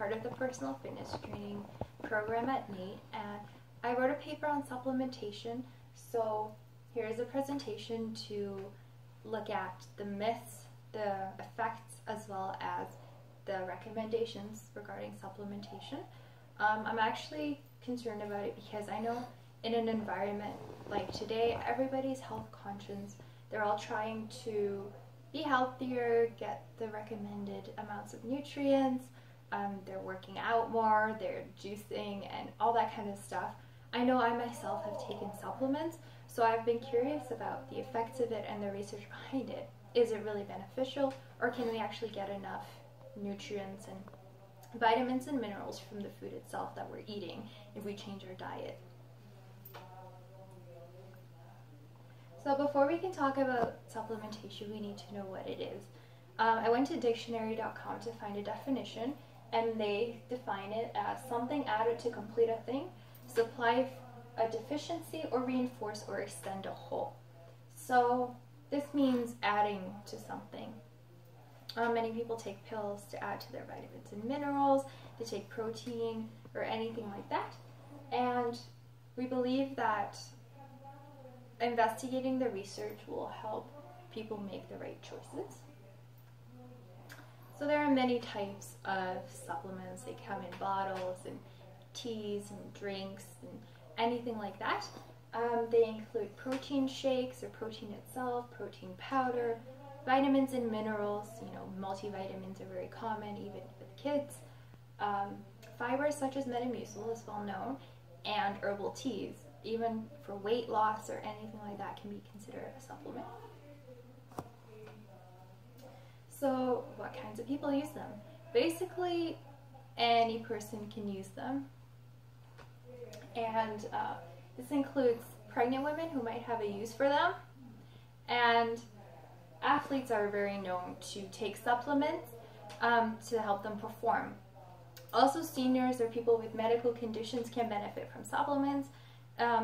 part of the personal fitness training program at NATE, and I wrote a paper on supplementation. So here's a presentation to look at the myths, the effects, as well as the recommendations regarding supplementation. I'm actually concerned about it because I know in an environment like today, everybody's health conscious. They're all trying to be healthier, get the recommended amounts of nutrients, they're working out more, they're juicing, and all that kind of stuff. I know I myself have taken supplements, so I've been curious about the effects of it and the research behind it. Is it really beneficial, or can we actually get enough nutrients and vitamins and minerals from the food itself that we're eating if we change our diet? So before we can talk about supplementation, we need to know what it is. I went to dictionary.com to find a definition, and they define it as something added to complete a thing, supply a deficiency, or reinforce or extend a whole. So this means adding to something. Many people take pills to add to their vitamins and minerals, they take protein or anything like that, and we believe that investigating the research will help people make the right choices. So there are many types of supplements. They come in bottles and teas and drinks and anything like that. They include protein shakes or protein itself, protein powder, vitamins and minerals. Multivitamins are very common even with kids. Fibers such as Metamucil is well known, and herbal teas, even for weight loss or anything like that, can be considered a supplement. So what kinds of people use them? Basically, any person can use them. And this includes pregnant women who might have a use for them. And athletes are very known to take supplements to help them perform. Also, seniors or people with medical conditions can benefit from supplements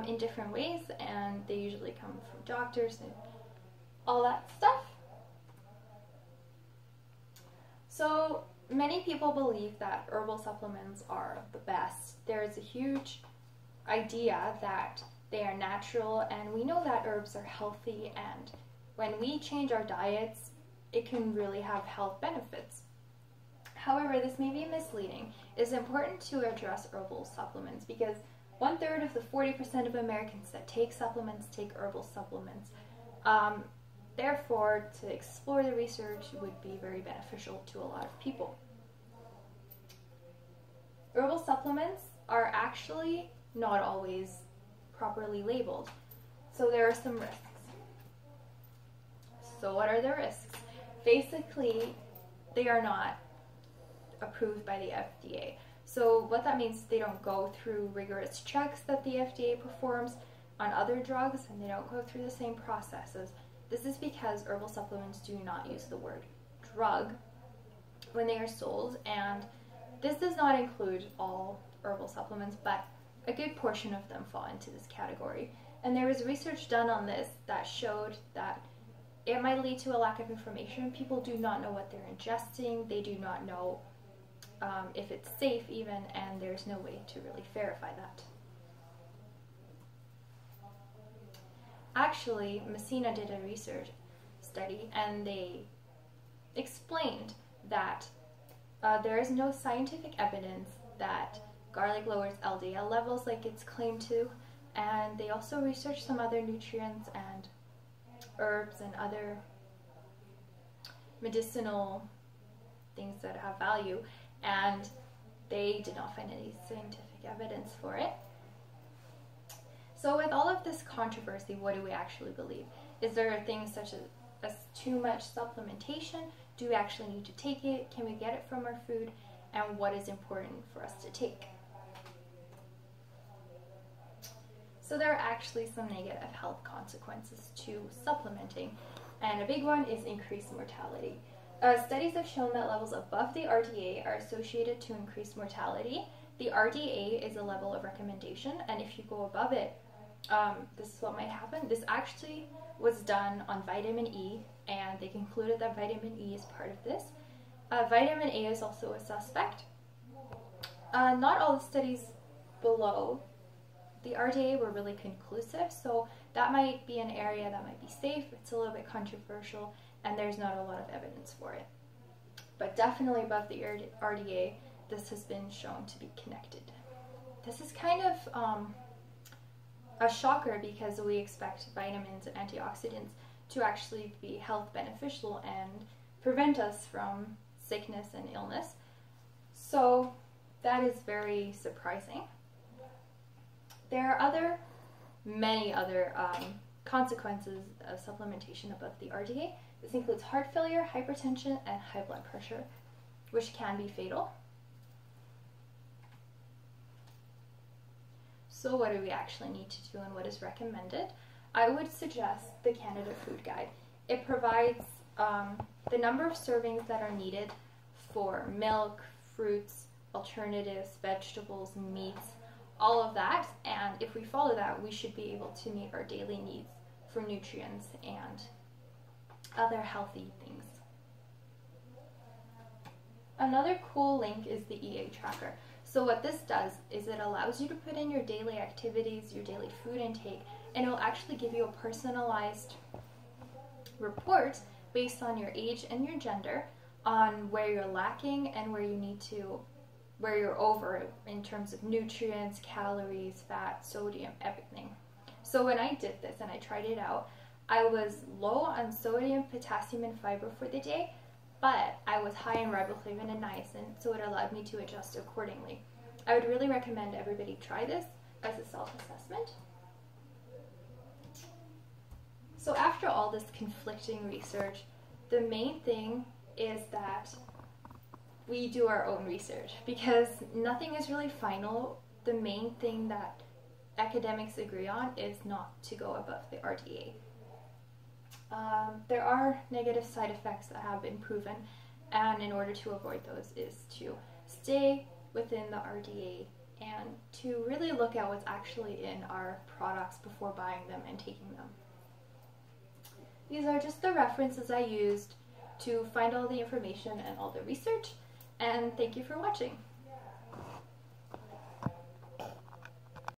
in different ways, and they usually come from doctors and all that stuff. So many people believe that herbal supplements are the best. There's a huge idea that they are natural, and we know that herbs are healthy, and when we change our diets, it can really have health benefits. However, this may be misleading. It's important to address herbal supplements because 1/3 of the 40% of Americans that take supplements take herbal supplements. Therefore, to explore the research would be very beneficial to a lot of people. Herbal supplements are actually not always properly labeled, so there are some risks. So what are the risks? Basically, they are not approved by the FDA. So what that means is they don't go through rigorous checks that the FDA performs on other drugs, and they don't go through the same processes. This is because herbal supplements do not use the word drug when they are sold, and this does not include all herbal supplements, but a good portion of them fall into this category. And there was research done on this that showed that it might lead to a lack of information. People do not know what they're ingesting, they do not know if it's safe even, and there's no way to really verify that. Actually, Messina did a research study, and they explained that there is no scientific evidence that garlic lowers LDL levels like it's claimed to, and they also researched some other nutrients and herbs and other medicinal things that have value, and they did not find any scientific evidence for it. So with all of this controversy, what do we actually believe? Is there things such as too much supplementation? Do we actually need to take it? Can we get it from our food? And what is important for us to take? So there are actually some negative health consequences to supplementing, and a big one is increased mortality. Studies have shown that levels above the RDA are associated to increased mortality. The RDA is a level of recommendation, and if you go above it, this is what might happen. This actually was done on vitamin E, and they concluded that vitamin E is part of this. Vitamin A is also a suspect. Not all the studies below the RDA were really conclusive, so that might be an area that might be safe. It's a little bit controversial, and there's not a lot of evidence for it. But definitely above the RDA, this has been shown to be connected. This is kind of a shocker because we expect vitamins and antioxidants to actually be health beneficial and prevent us from sickness and illness. So that is very surprising. There are many other consequences of supplementation above the RDA. This includes heart failure, hypertension, and high blood pressure, which can be fatal. So what do we actually need to do and what is recommended? I would suggest the Canada Food Guide. It provides the number of servings that are needed for milk, fruits, alternatives, vegetables, meats, all of that, and if we follow that, we should be able to meet our daily needs for nutrients and other healthy things. Another cool link is the EA tracker. So what this does is it allows you to put in your daily activities, your daily food intake, and it will actually give you a personalized report based on your age and your gender on where you're lacking and where you're over in terms of nutrients, calories, fat, sodium, everything. So when I did this and I tried it out, I was low on sodium, potassium, and fiber for the day, but I was high in riboflavin and niacin, so it allowed me to adjust accordingly. I would really recommend everybody try this as a self-assessment. So after all this conflicting research, the main thing is that we do our own research because nothing is really final. The main thing that academics agree on is not to go above the RDA. There are negative side effects that have been proven, and in order to avoid those is to stay within the RDA and to really look at what's actually in our products before buying them and taking them. These are just the references I used to find all the information and all the research, and thank you for watching.